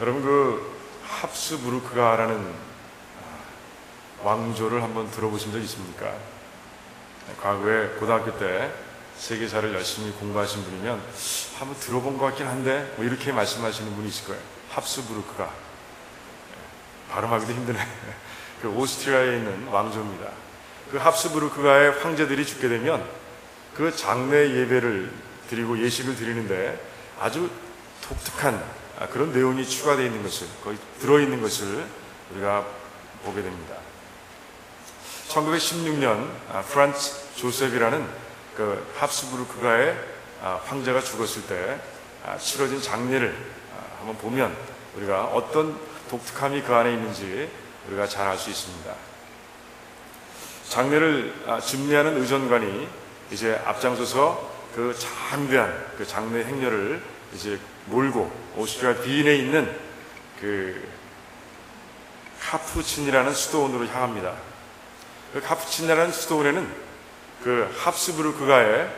여러분 합스부르크가라는 왕조를 한번 들어보신 적 있습니까? 과거에 고등학교 때 세계사를 열심히 공부하신 분이면 한번 들어본 것 같긴 한데 뭐 이렇게 말씀하시는 분이 있을 거예요. 합스부르크가 발음하기도 힘드네. 그 오스트리아에 있는 왕조입니다. 그 합스부르크가의 황제들이 죽게 되면 그 장례 예배를 드리고 예식을 드리는데 아주 독특한 그런 내용이 추가되어 있는 것을, 거기 들어있는 것을 우리가 보게 됩니다. 1916년 프란츠 조셉이라는 그 합스부르크가의 황제가 죽었을 때 치러진 장례를 한번 보면 우리가 어떤 독특함이 그 안에 있는지 우리가 잘 알 수 있습니다. 장례를 준비하는 의전관이 이제 앞장서서 그 장대한 그 장례 행렬을 이제 몰고 오스트리아 비엔에 있는 그 카푸친이라는 수도원으로 향합니다. 그 카푸친이라는 수도원에는 그 합스부르크가의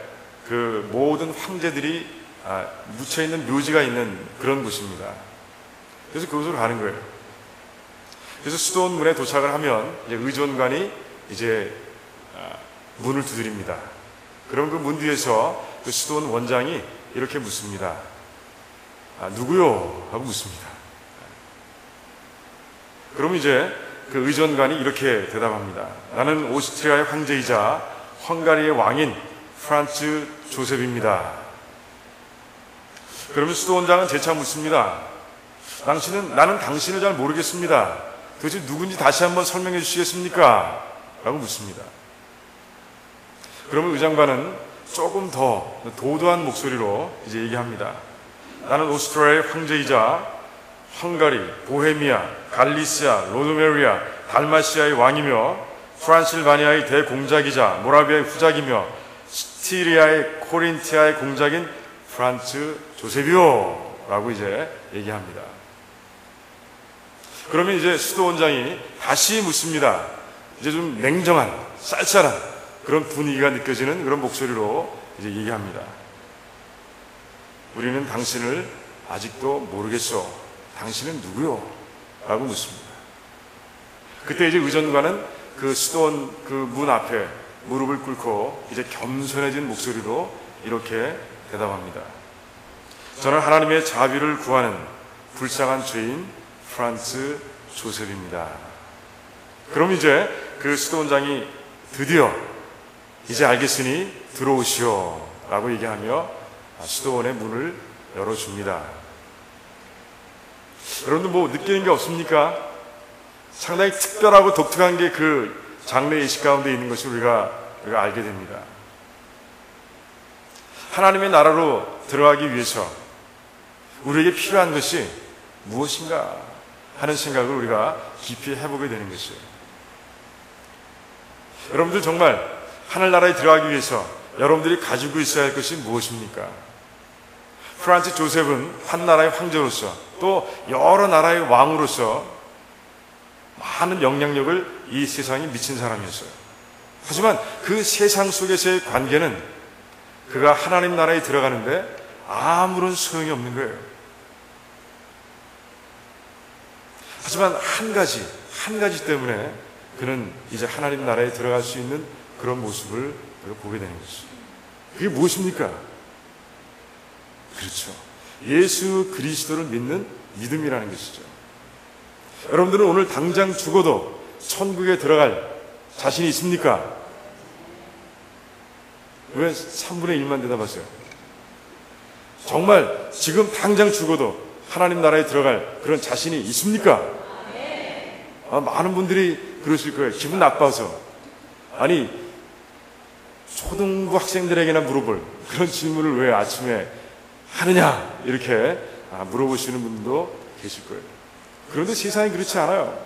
그 모든 황제들이 묻혀 있는 묘지가 있는 그런 곳입니다. 그래서 그곳으로 가는 거예요. 그래서 수도원 문에 도착을 하면 이제 의전관이 이제 문을 두드립니다. 그럼 그 문 뒤에서 그 수도원 원장이 이렇게 묻습니다. 누구요? 하고 묻습니다. 그럼 이제 그 의전관이 이렇게 대답합니다. 나는 오스트리아의 황제이자 헝가리의 왕인 프란츠 조셉입니다. 그러면 수도원장은 재차 묻습니다. 나는 당신을 잘 모르겠습니다. 도대체 누군지 다시 한번 설명해 주시겠습니까? 라고 묻습니다. 그러면 의장관은 조금 더 도도한 목소리로 이제 얘기합니다. 나는 오스트리아의 황제이자 헝가리, 보헤미아, 갈리시아, 로도메리아, 달마시아의 왕이며 프란실바니아의 대공작이자 모라비아의 후작이며 스티리아의 코린티아의 공작인 프란츠 조셉이요 라고 이제 얘기합니다. 그러면 이제 수도원장이 다시 묻습니다. 이제 좀 냉정한, 쌀쌀한 그런 분위기가 느껴지는 그런 목소리로 이제 얘기합니다. 우리는 당신을 아직도 모르겠소. 당신은 누구요? 라고 묻습니다. 그때 이제 의전관은 그 수도원 그 문 앞에 무릎을 꿇고 이제 겸손해진 목소리로 이렇게 대답합니다. 저는 하나님의 자비를 구하는 불쌍한 죄인 프란츠 조셉입니다. 그럼 이제 그 수도원장이 드디어 이제 알겠으니 들어오시오 라고 얘기하며 수도원의 문을 열어줍니다. 여러분들 뭐 느끼는 게 없습니까? 상당히 특별하고 독특한 게 그 장례 예식 가운데 있는 것을 우리가 알게 됩니다. 하나님의 나라로 들어가기 위해서 우리에게 필요한 것이 무엇인가 하는 생각을 우리가 깊이 해보게 되는 것이에요. 여러분들 정말 하늘나라에 들어가기 위해서 여러분들이 가지고 있어야 할 것이 무엇입니까? 프란츠 조셉은 한 나라의 황제로서 또 여러 나라의 왕으로서 많은 영향력을 이 세상에 미친 사람이었어요. 하지만 그 세상 속에서의 관계는 그가 하나님 나라에 들어가는데 아무런 소용이 없는 거예요. 하지만 한 가지 때문에 그는 이제 하나님 나라에 들어갈 수 있는 그런 모습을 보게 되는 것이죠. 그게 무엇입니까? 그렇죠. 예수 그리스도를 믿는 믿음이라는 것이죠. 여러분들은 오늘 당장 죽어도 천국에 들어갈 자신이 있습니까? 왜 3분의 1만 대답하세요? 정말 지금 당장 죽어도 하나님 나라에 들어갈 그런 자신이 있습니까? 많은 분들이 그러실 거예요. 기분 나빠서. 아니, 초등부 학생들에게나 물어볼 그런 질문을 왜 아침에 하느냐 이렇게 물어보시는 분도 계실 거예요. 그런데 세상이 그렇지 않아요.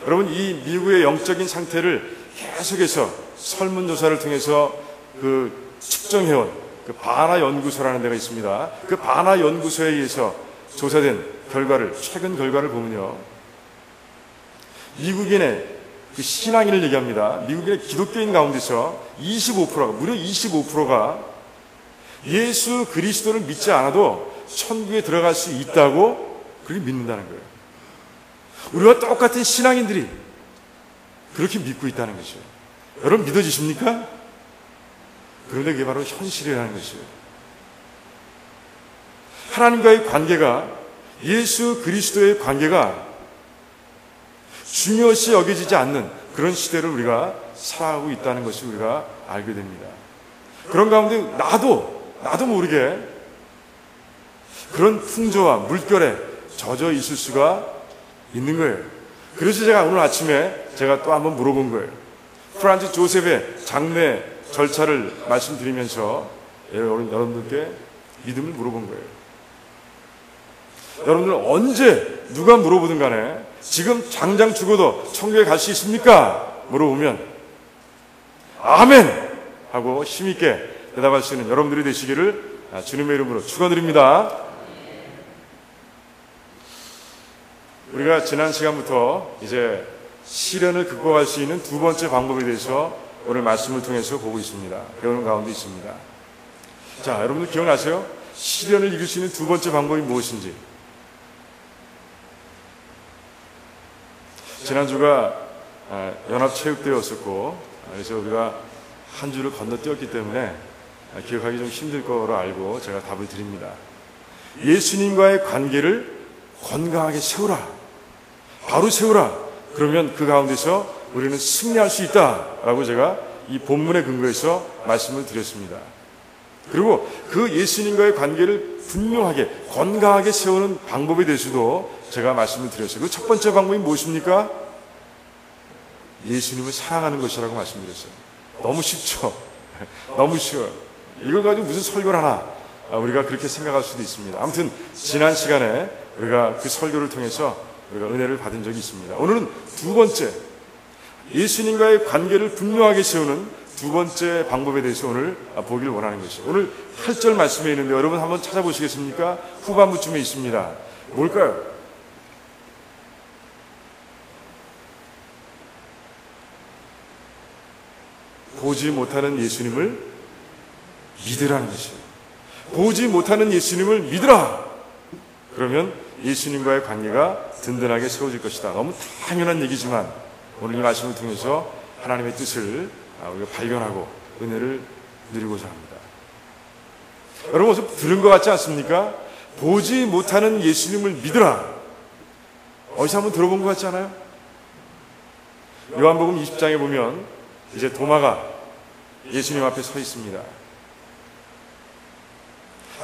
여러분, 이 미국의 영적인 상태를 계속해서 설문조사를 통해서 그 측정해온 그 바나 연구소라는 데가 있습니다. 그 바나 연구소에 의해서 조사된 결과를, 최근 결과를 보면요, 미국인의 그 신앙인을 얘기합니다. 미국인의 기독교인 가운데서 25%가, 무려 25%가 예수 그리스도를 믿지 않아도 천국에 들어갈 수 있다고 그렇게 믿는다는 거예요. 우리와 똑같은 신앙인들이 그렇게 믿고 있다는 것이죠. 여러분 믿어지십니까? 그런데 그게 바로 현실이라는 것이에요. 하나님과의 관계가, 예수 그리스도의 관계가 중요시 여겨지지 않는 그런 시대를 우리가 살아가고 있다는 것을 우리가 알게 됩니다. 그런 가운데 나도 모르게 그런 풍조와 물결에 젖어 있을 수가 있는 거예요. 그래서 제가 오늘 아침에 제가 또 한번 물어본 거예요. 프란츠 조셉의 장례 절차를 말씀드리면서 여러분들께 믿음을 물어본 거예요. 여러분들 언제 누가 물어보든 간에 지금 당장 죽어도 천국에 갈 수 있습니까? 물어보면 아멘! 하고 힘있게 대답할 수 있는 여러분들이 되시기를 주님의 이름으로 축원드립니다. 우리가 지난 시간부터 이제 시련을 극복할 수 있는 두 번째 방법에 대해서 오늘 말씀을 통해서 보고 있습니다. 배우는 가운데 있습니다. 자, 여러분들 기억나세요? 시련을 이길 수 있는 두 번째 방법이 무엇인지. 지난주가 연합체육대회였었고, 그래서 우리가 한 주를 건너뛰었기 때문에 기억하기 좀 힘들 거로 알고 제가 답을 드립니다. 예수님과의 관계를 건강하게 세우라. 바로 세우라. 그러면 그 가운데서 우리는 승리할 수 있다라고 제가 이 본문의 근거에서 말씀을 드렸습니다. 그리고 그 예수님과의 관계를 분명하게 건강하게 세우는 방법에 대해서도 제가 말씀을 드렸어요. 그 첫 번째 방법이 무엇입니까? 예수님을 사랑하는 것이라고 말씀드렸어요. 너무 쉽죠? 너무 쉬워요. 이걸 가지고 무슨 설교를 하나 우리가 그렇게 생각할 수도 있습니다. 아무튼 지난 시간에 우리가 그 설교를 통해서 우리가 은혜를 받은 적이 있습니다. 오늘은 두 번째, 예수님과의 관계를 분명하게 세우는 두 번째 방법에 대해서 오늘 보기를 원하는 것이죠. 오늘 8절 말씀에 있는데 여러분 한번 찾아보시겠습니까? 후반부쯤에 있습니다. 뭘까요? 보지 못하는 예수님을 믿으라는 것이에요. 보지 못하는 예수님을 믿으라! 그러면 예수님과의 관계가 든든하게 세워질 것이다. 너무 당연한 얘기지만 오늘 이 말씀을 통해서 하나님의 뜻을 우리가 발견하고 은혜를 누리고자 합니다. 여러분 어서 들은 것 같지 않습니까? 보지 못하는 예수님을 믿으라. 어디서 한번 들어본 것 같지 않아요? 요한복음 20장에 보면 이제 도마가 예수님 앞에 서 있습니다.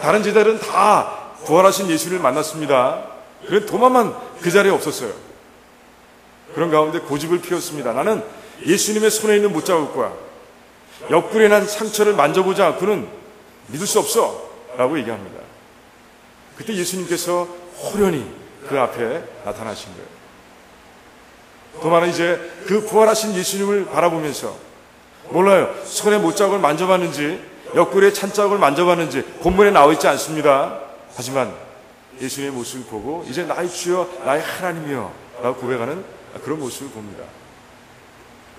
다른 제자들은 다 부활하신 예수님을 만났습니다. 그런데 도마만 그 자리에 없었어요. 그런 가운데 고집을 피웠습니다. 나는 예수님의 손에 있는 못자국과 옆구리에 난 상처를 만져보지 않고는 믿을 수 없어 라고 얘기합니다. 그때 예수님께서 호련히 그 앞에 나타나신 거예요. 도마는 이제 그 부활하신 예수님을 바라보면서 몰라요. 손에 못자국을 만져봤는지 옆구리에 찬자국을 만져봤는지 본문에 나와 있지 않습니다. 하지만 예수님의 모습을 보고 이제 나의 주여 나의 하나님이여 라고 고백하는 그런 모습을 봅니다.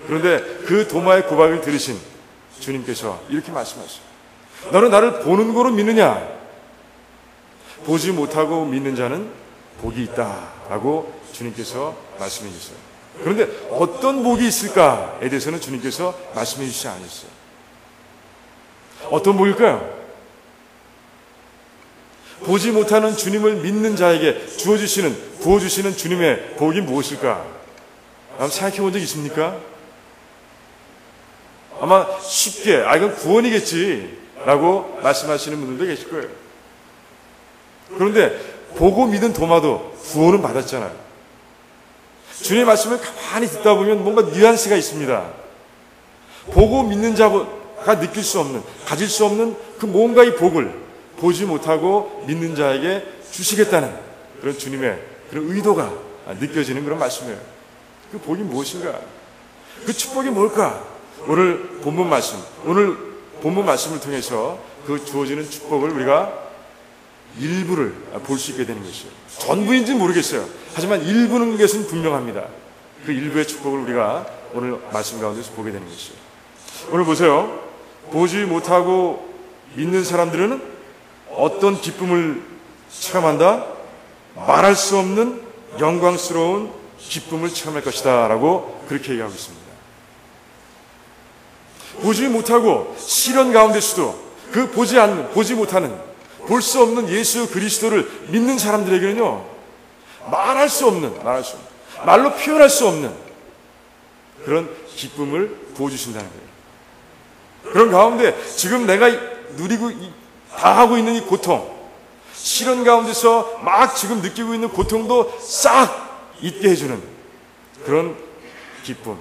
그런데 그 도마의 고백을 들으신 주님께서 이렇게 말씀하셨어요. 너는 나를 보는 거로 믿느냐? 보지 못하고 믿는 자는 복이 있다 라고 주님께서 말씀해 주셨어요. 그런데 어떤 복이 있을까에 대해서는 주님께서 말씀해 주시지 않으셨어요. 어떤 복일까요? 보지 못하는 주님을 믿는 자에게 부어주시는 주님의 복이 무엇일까? 한번 생각해 본 적 있습니까? 아마 쉽게, 이건 구원이겠지 라고 말씀하시는 분들도 계실 거예요. 그런데 보고 믿은 도마도 구원은 받았잖아요. 주님의 말씀을 가만히 듣다 보면 뭔가 뉘앙스가 있습니다. 보고 믿는 자가 느낄 수 없는, 가질 수 없는 그 뭔가의 복을 보지 못하고 믿는 자에게 주시겠다는 그런 주님의 그런 의도가 느껴지는 그런 말씀이에요. 그 복이 무엇인가? 그 축복이 뭘까? 오늘 본문 말씀을 통해서 그 주어지는 축복을 우리가 일부를 볼 수 있게 되는 것이에요. 전부인지는 모르겠어요. 하지만 일부는 것은 분명합니다. 그 일부의 축복을 우리가 오늘 말씀 가운데서 보게 되는 것이에요. 오늘 보세요. 보지 못하고 믿는 사람들은 어떤 기쁨을 체험한다? 말할 수 없는 영광스러운 기쁨을 체험할 것이다 라고 그렇게 얘기하고 있습니다. 보지 못하고 시련 가운데서도 그 보지 못하는, 볼 수 없는 예수 그리스도를 믿는 사람들에게는요, 말할 수 없는, 말로 표현할 수 없는 그런 기쁨을 부어주신다는 거예요. 그런 가운데 지금 내가 누리고 당하고 있는 이 고통, 시련 가운데서 막 지금 느끼고 있는 고통도 싹 잊게 해주는 그런 기쁨,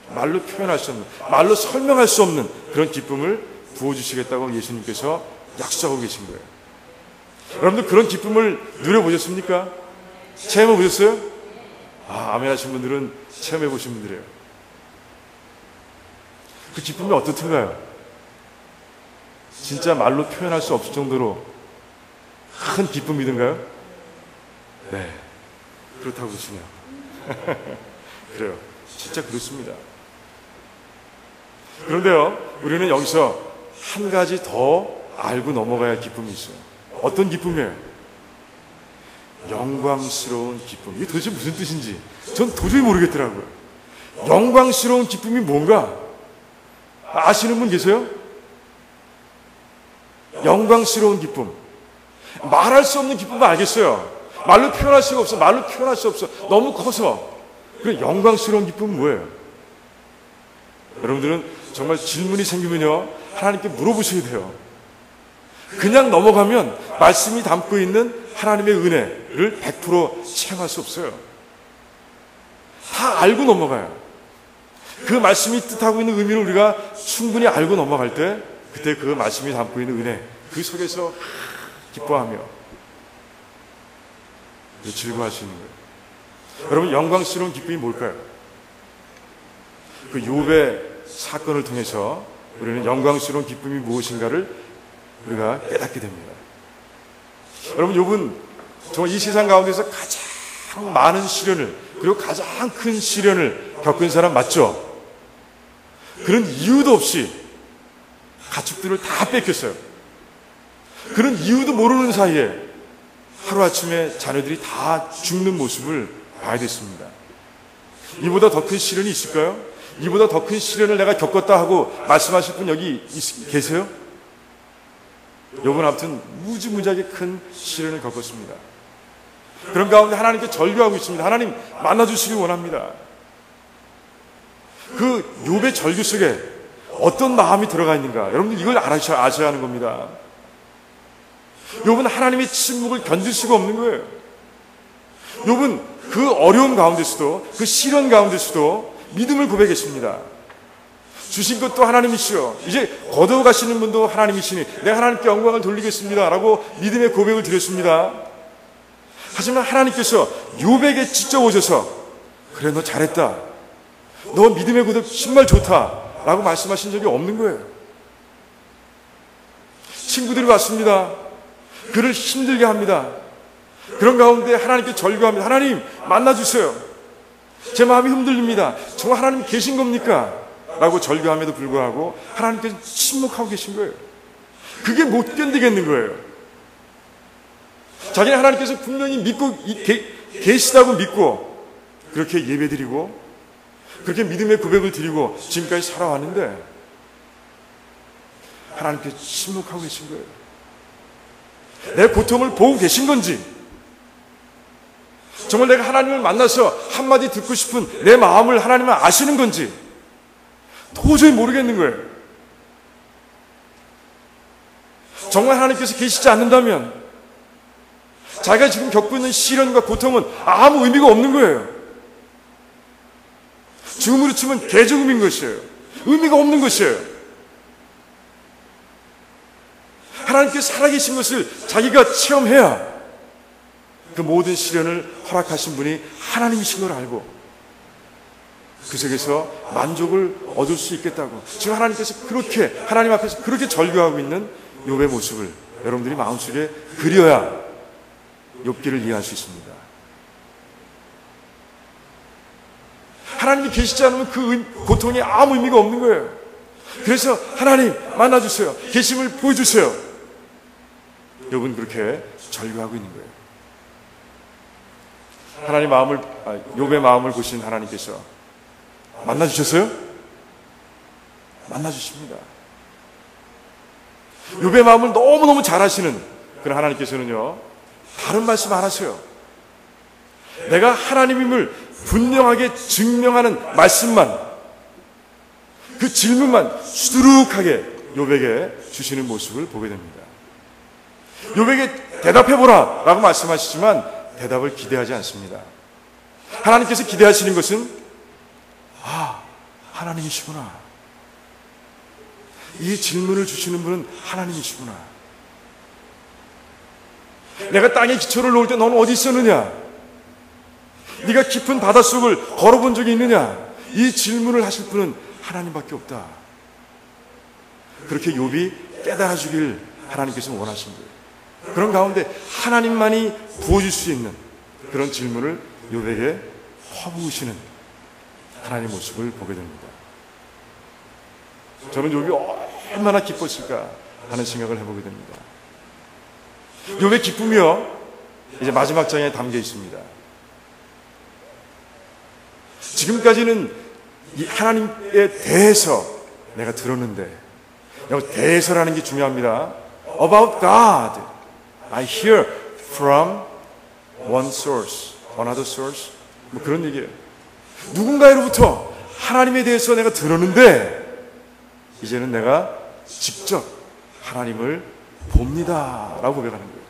말로 표현할 수 없는, 말로 설명할 수 없는 그런 기쁨을 부어주시겠다고 예수님께서 약속하고 계신 거예요. 여러분들 그런 기쁨을 누려보셨습니까? 체험해 보셨어요? 아멘 하신 분들은 체험해 보신 분들이에요. 그 기쁨이 어떻든가요? 진짜 말로 표현할 수 없을 정도로 큰 기쁨이든가요? 네, 그렇다고 보시네요. 그래요. 진짜 그렇습니다. 그런데요, 우리는 여기서 한 가지 더 알고 넘어가야 할 기쁨이 있어요. 어떤 기쁨이에요? 영광스러운 기쁨. 이게 도대체 무슨 뜻인지 전 도저히 모르겠더라고요. 영광스러운 기쁨이 뭔가 아시는 분 계세요? 영광스러운 기쁨. 말할 수 없는 기쁨은 알겠어요. 말로 표현할 수가 없어. 말로 표현할 수 없어. 너무 커서. 그래, 영광스러운 기쁨은 뭐예요? 여러분들은 정말 질문이 생기면요, 하나님께 물어보셔야 돼요. 그냥 넘어가면 말씀이 담고 있는 하나님의 은혜를 100% 체험할 수 없어요. 다 알고 넘어가요. 그 말씀이 뜻하고 있는 의미를 우리가 충분히 알고 넘어갈 때, 그때 그 말씀이 담고 있는 은혜, 그 속에서 기뻐하며 즐거워할 수 있는 거예요. 여러분, 영광스러운 기쁨이 뭘까요? 그 욥의 사건을 통해서 우리는 영광스러운 기쁨이 무엇인가를 우리가 깨닫게 됩니다. 여러분, 욥은 정말 이 세상 가운데서 가장 많은 시련을, 그리고 가장 큰 시련을 겪은 사람 맞죠? 그런 이유도 없이 가축들을 다 뺏겼어요. 그런 이유도 모르는 사이에 하루아침에 자녀들이 다 죽는 모습을 봐야 됐습니다. 이보다 더 큰 시련이 있을까요? 이보다 더 큰 시련을 내가 겪었다 하고 말씀하실 분 여기 계세요? 욥은 아무튼 무지무지하게 큰 시련을 겪었습니다. 그런 가운데 하나님께 절규하고 있습니다. 하나님 만나주시기 원합니다. 그 욥의 절규 속에 어떤 마음이 들어가 있는가, 여러분들 이걸 아셔야 하는 겁니다. 욥은 하나님의 침묵을 견딜 수가 없는 거예요. 욥은 그 어려움 가운데서도, 그 시련 가운데서도 믿음을 고백했습니다. 주신 것도 하나님이시여, 이제 거두어가시는 분도 하나님이시니 내가 하나님께 영광을 돌리겠습니다 라고 믿음의 고백을 드렸습니다. 하지만 하나님께서 욥에게 직접 오셔서 그래, 너 잘했다, 너 믿음의 고백 정말 좋다 라고 말씀하신 적이 없는 거예요. 친구들이 왔습니다. 그를 힘들게 합니다. 그런 가운데 하나님께 절규합니다. 하나님 만나주세요. 제 마음이 흔들립니다. 정말 하나님 계신 겁니까? 라고 절규함에도 불구하고 하나님께서 침묵하고 계신 거예요. 그게 못 견디겠는 거예요. 자기는 하나님께서 분명히 믿고 계시다고 믿고 그렇게 예배드리고 그렇게 믿음의 고백을 드리고 지금까지 살아왔는데 하나님께서 침묵하고 계신 거예요. 내 고통을 보고 계신 건지, 정말 내가 하나님을 만나서 한마디 듣고 싶은 내 마음을 하나님은 아시는 건지 도저히 모르겠는 거예요. 정말 하나님께서 계시지 않는다면 자기가 지금 겪고 있는 시련과 고통은 아무 의미가 없는 거예요. 죽음으로 치면 개죽음인 것이에요. 의미가 없는 것이에요. 하나님께서 살아계신 것을 자기가 체험해야 그 모든 시련을 허락하신 분이 하나님이신 걸 알고 그 속에서 만족을 얻을 수 있겠다고, 지금 하나님께서 그렇게, 하나님 앞에서 그렇게 절규하고 있는 욥의 모습을 여러분들이 마음속에 그려야 욥기를 이해할 수 있습니다. 하나님이 계시지 않으면 그 고통이 아무 의미가 없는 거예요. 그래서 하나님 만나주세요. 계심을 보여주세요. 욥은 그렇게 절규하고 있는 거예요. 욥의 마음을 보신 하나님께서 만나주셨어요? 만나주십니다. 욥의 마음을 너무너무 잘 아시는 그런 하나님께서는요, 다른 말씀 안 하세요. 내가 하나님임을 분명하게 증명하는 말씀만, 그 질문만 수두룩하게 욥에게 주시는 모습을 보게 됩니다. 욥에게 대답해보라 라고 말씀하시지만 대답을 기대하지 않습니다. 하나님께서 기대하시는 것은 하나님이시구나. 이 질문을 주시는 분은 하나님이시구나. 내가 땅에 기초를 놓을 때 너는 어디 있었느냐? 네가 깊은 바닷속을 걸어본 적이 있느냐? 이 질문을 하실 분은 하나님밖에 없다. 그렇게 욥이 깨달아주길 하나님께서 원하신 거예요. 그런 가운데 하나님만이 부어줄 수 있는 그런 질문을 욥에게 퍼부으시는 하나님의 모습을 보게 됩니다. 저는 욥이 얼마나 기뻤을까 하는 생각을 해보게 됩니다. 욥의 기쁨이요, 이제 마지막 장에 담겨 있습니다. 지금까지는 이 하나님에 대해서 내가 들었는데, 여기 대해서라는 게 중요합니다. About God, I hear from one source, another source. 뭐 그런 얘기예요. 누군가로부터 하나님에 대해서 내가 들었는데, 이제는 내가 직접 하나님을 봅니다 라고 고백하는 거예요.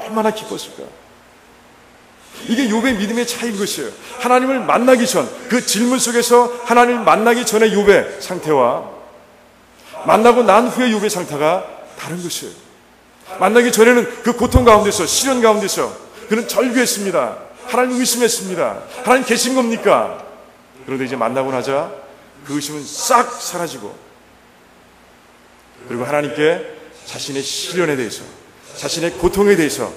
얼마나 기뻤을까. 이게 욥의 믿음의 차이인 것이에요. 하나님을 만나기 전, 그 질문 속에서 하나님을 만나기 전에 욥의 상태와 만나고 난 후에 욥의 상태가 다른 것이에요. 만나기 전에는 그 고통 가운데서, 시련 가운데서 그는 절규했습니다. 하나님 의심했습니다. 하나님 계신 겁니까? 그런데 이제 만나고 나자 그 의심은 싹 사라지고, 그리고 하나님께 자신의 시련에 대해서, 자신의 고통에 대해서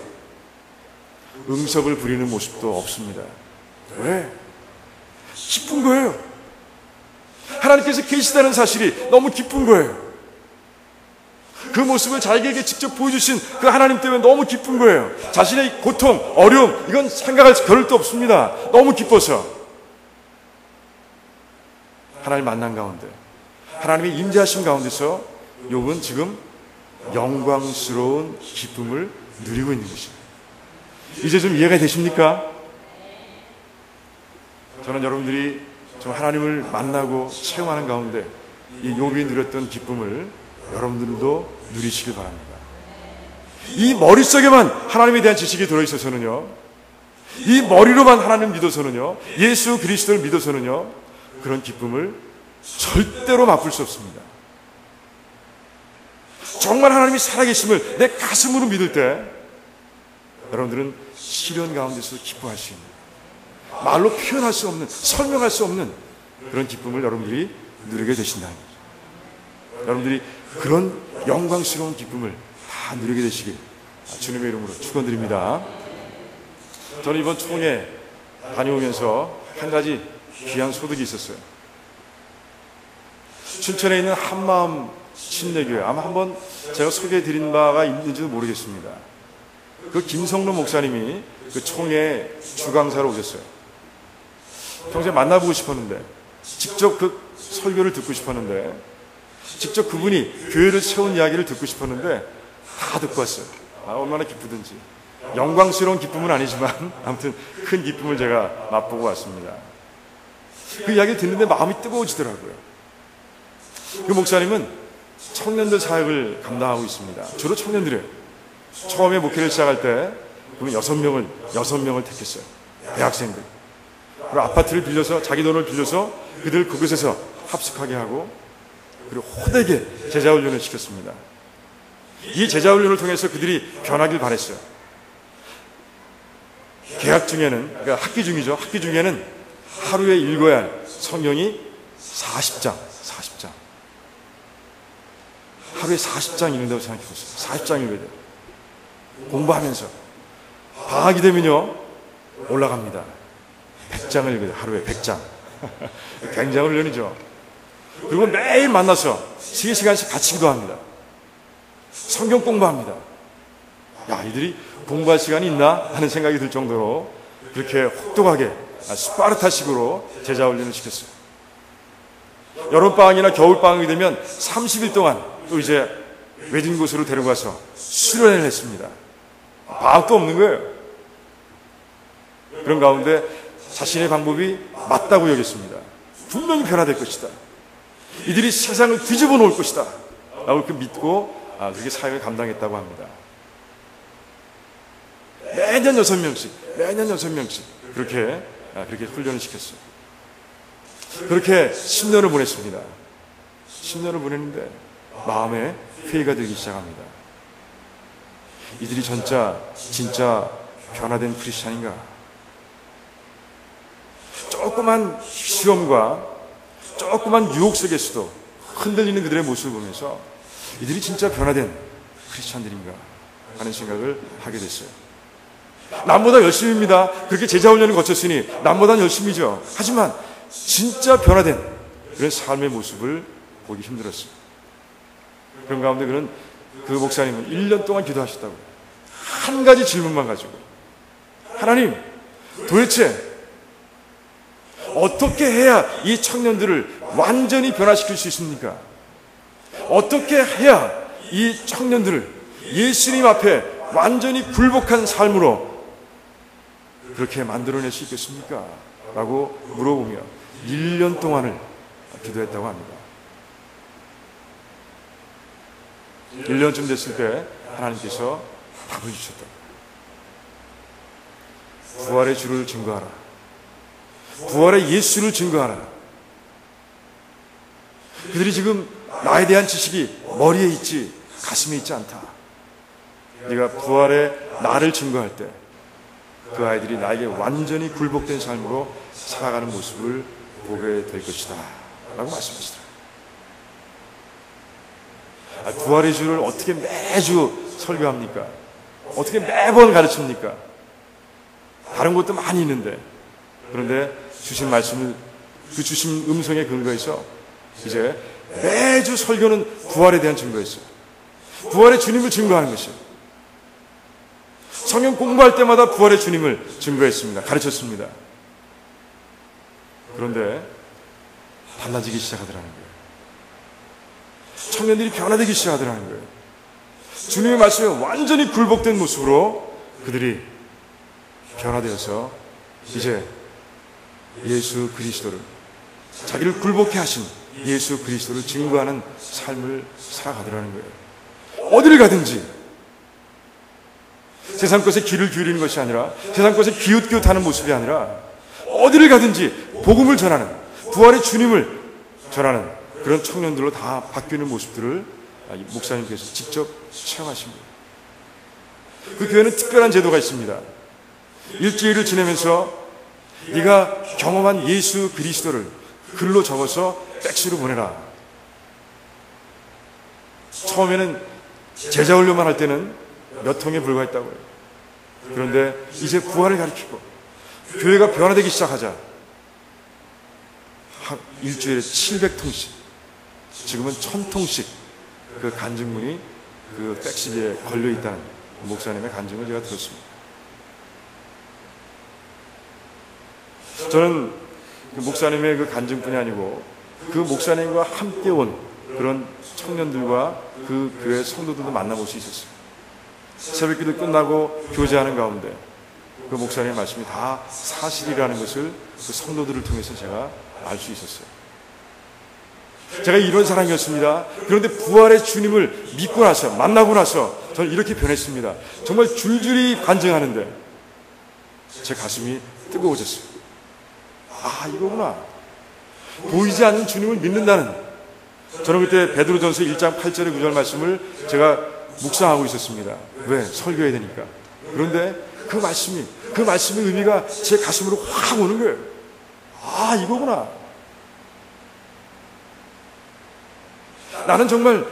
응석을 부리는 모습도 없습니다. 왜? 기쁜 거예요. 하나님께서 계시다는 사실이 너무 기쁜 거예요. 그 모습을 자기에게 직접 보여주신 그 하나님 때문에 너무 기쁜 거예요. 자신의 고통, 어려움, 이건 생각할 겨를도 없습니다. 너무 기뻐서. 하나님 만난 가운데, 하나님의 임재하심 가운데서 욥은 지금 영광스러운 기쁨을 누리고 있는 것입니다. 이제 좀 이해가 되십니까? 저는 여러분들이 좀 하나님을 만나고 체험하는 가운데 이 욥이 누렸던 기쁨을 여러분들도 누리시길 바랍니다. 이 머릿속에만 하나님에 대한 지식이 들어있어서는요, 이 머리로만 하나님 믿어서는요, 예수 그리스도를 믿어서는요, 그런 기쁨을 절대로 맛볼 수 없습니다. 정말 하나님이 살아계심을 내 가슴으로 믿을 때 여러분들은 시련 가운데서 기뻐할 수 있는, 말로 표현할 수 없는, 설명할 수 없는 그런 기쁨을 여러분들이 누리게 되신다는 거죠. 여러분들이 그런 영광스러운 기쁨을 다 누리게 되시길 주님의 이름으로 축원드립니다. 저는 이번 총회 다녀오면서 한 가지 귀한 소득이 있었어요. 춘천에 있는 한마음 침례교회, 아마 한번 제가 소개해드린 바가 있는지도 모르겠습니다. 그 김성로 목사님이 그 총회 주강사로 오셨어요. 평소에 만나보고 싶었는데, 직접 그 설교를 듣고 싶었는데, 직접 그분이 교회를 세운 이야기를 듣고 싶었는데 다 듣고 왔어요. 얼마나 기쁘든지. 영광스러운 기쁨은 아니지만 아무튼 큰 기쁨을 제가 맛보고 왔습니다. 그 이야기를 듣는데 마음이 뜨거워지더라고요. 그 목사님은 청년들 사역을 감당하고 있습니다. 주로 청년들이에요. 처음에 목회를 시작할 때 그분은 6명을 택했어요. 대학생들. 그리고 아파트를 빌려서, 자기 돈을 빌려서 그들 그곳에서 합숙하게 하고, 그리고 호되게 제자훈련을 시켰습니다. 이 제자훈련을 통해서 그들이 변하길 바랬어요. 개학 중에는, 그러니까 학기 중이죠. 학기 중에는 하루에 읽어야 할 성경이 40장. 하루에 40장 읽는다고 생각해보세요. 40장 읽어야 돼요. 공부하면서. 방학이 되면요, 올라갑니다. 100장을 읽어야 돼요. 하루에 100장. 굉장한 훈련이죠. 그리고 매일 만나서 3시간씩 같이 기도합니다. 성경 공부합니다. 야, 이들이 공부할 시간이 있나 하는 생각이 들 정도로 그렇게 혹독하게 스파르타식으로 제자 훈련을 시켰어요. 여름방학이나 겨울방학이 되면 30일 동안 또 이제 외진 곳으로 데려가서 수련을 했습니다. 방학도 없는 거예요. 그런 가운데 자신의 방법이 맞다고 여겼습니다. 분명히 변화될 것이다. 이들이 세상을 뒤집어 놓을 것이다. 라고 그렇게 믿고 그렇게 사역을 감당했다고 합니다. 매년 6명씩 그렇게 훈련을 시켰어요. 그렇게 10년을 보냈습니다. 10년을 보냈는데 마음에 회의가 들기 시작합니다. 이들이 진짜 변화된 크리스찬인가? 조그만 시험과 조그만 유혹 속에서도 흔들리는 그들의 모습을 보면서 이들이 진짜 변화된 크리스찬들인가 하는 생각을 하게 됐어요. 남보다 열심입니다. 그렇게 제자훈련을 거쳤으니 남보다는 열심이죠. 하지만 진짜 변화된 그런 삶의 모습을 보기 힘들었어요. 그런 가운데 그 목사님은 1년 동안 기도하셨다고. 한 가지 질문만 가지고, 하나님, 도대체 어떻게 해야 이 청년들을 완전히 변화시킬 수 있습니까? 어떻게 해야 이 청년들을 예수님 앞에 완전히 굴복한 삶으로 그렇게 만들어낼 수 있겠습니까? 라고 물어보며 1년 동안을 기도했다고 합니다. 1년쯤 됐을 때 하나님께서 답을 주셨다. 부활의 주를 증거하라. 부활의 예수를 증거하라. 그들이 지금 나에 대한 지식이 머리에 있지 가슴에 있지 않다. 네가 부활의 나를 증거할 때 그 아이들이 나에게 완전히 굴복된 삶으로 살아가는 모습을 보게 될 것이다 라고 말씀하시더라고요. 부활의 주를 어떻게 매주 설교합니까? 어떻게 매번 가르칩니까? 다른 것도 많이 있는데, 그런데 주신 말씀을, 그 주신 음성에 근거해서 이제 매주 설교는 부활에 대한 증거였어요. 부활의 주님을 증거하는 것이에요. 성경 공부할 때마다 부활의 주님을 증거했습니다. 가르쳤습니다. 그런데 달라지기 시작하더라는 거예요. 청년들이 변화되기 시작하더라는 거예요. 주님의 말씀에 완전히 굴복된 모습으로 그들이 변화되어서 이제 예수 그리스도를, 자기를 굴복해 하신 예수 그리스도를 증거하는 삶을 살아가더라는 거예요. 어디를 가든지 세상 것에 귀를 기울이는 것이 아니라, 세상 것에 기웃기웃하는 모습이 아니라 어디를 가든지 복음을 전하는, 부활의 주님을 전하는 그런 청년들로 다 바뀌는 모습들을 목사님께서 직접 체험하십니다. 그 교회는 특별한 제도가 있습니다. 일주일을 지내면서 네가 경험한 예수 그리스도를 글로 적어서 팩스로 보내라. 처음에는 제자훈련만 할 때는 몇 통에 불과했다고 해요. 그런데 이제 부활을 가르치고 교회가 변화되기 시작하자 일주일에 700통씩, 지금은 1000통씩 그 간증문이 그 팩시기에 걸려있다는 목사님의 간증을 제가 들었습니다. 저는 그 목사님의 그 간증뿐이 아니고 그 목사님과 함께 온 그런 청년들과 그 교회 성도들도 만나볼 수 있었어요. 새벽기도 끝나고 교제하는 가운데 그 목사님의 말씀이 다 사실이라는 것을 그 성도들을 통해서 제가 알 수 있었어요. 제가 이런 사람이었습니다. 그런데 부활의 주님을 믿고 나서, 만나고 나서 저는 이렇게 변했습니다. 정말 줄줄이 간증하는데 제 가슴이 뜨거워졌어요. 아, 이거구나. 보이지 않는 주님을 믿는다는. 저는 그때 베드로전서 1장 8절의 구절 말씀을 제가 묵상하고 있었습니다. 왜? 설교해야 되니까. 그런데 그 말씀의 의미가 제 가슴으로 확 오는 거예요. 아, 이거구나. 나는 정말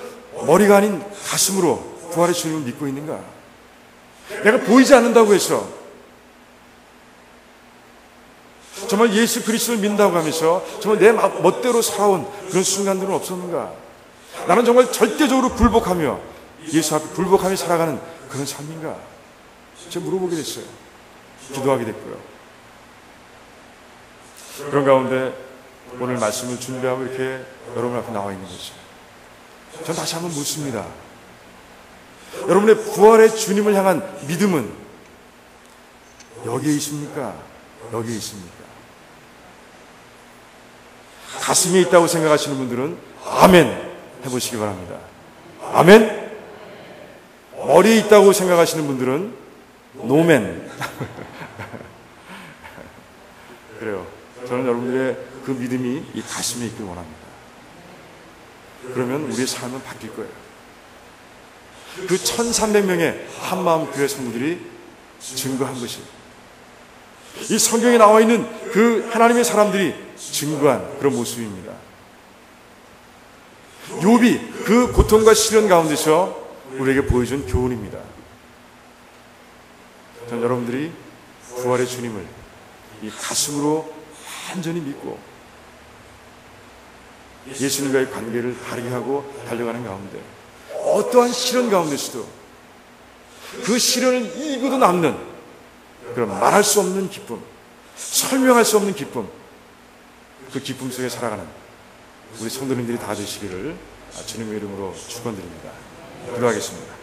머리가 아닌 가슴으로 부활의 주님을 믿고 있는가? 내가 보이지 않는다고 해서 정말 예수 그리스도를 믿는다고 하면서 정말 내 멋대로 살아온 그런 순간들은 없었는가? 나는 정말 절대적으로 굴복하며 예수 앞에 굴복하며 살아가는 그런 삶인가? 제가 물어보게 됐어요. 기도하게 됐고요. 그런 가운데 오늘 말씀을 준비하고 이렇게 여러분 앞에 나와 있는 거죠. 전 다시 한번 묻습니다. 여러분의 부활의 주님을 향한 믿음은 여기에 있습니까? 여기에 있습니까? 가슴에 있다고 생각하시는 분들은 아멘 해보시기 바랍니다. 아멘. 머리에 있다고 생각하시는 분들은 노멘. 그래요. 저는 여러분들의 그 믿음이 이 가슴에 있길 원합니다. 그러면 우리의 삶은 바뀔 거예요. 그 1300명의 한마음 교회 성도들이 증거한 것이, 이 성경에 나와 있는 그 하나님의 사람들이 증거한 그런 모습입니다. 욥이 그 고통과 시련 가운데서 우리에게 보여준 교훈입니다. 전 여러분들이 부활의 주님을 이 가슴으로 완전히 믿고 예수님과의 관계를 발휘하고 달려가는 가운데 어떠한 시련 가운데서도 그 시련을 이기고도 남는 그런 말할 수 없는 기쁨, 설명할 수 없는 기쁨, 그 기쁨 속에 살아가는 우리 성도님들이 다 되시기를 주님의 이름으로 축원드립니다. 기도하겠습니다.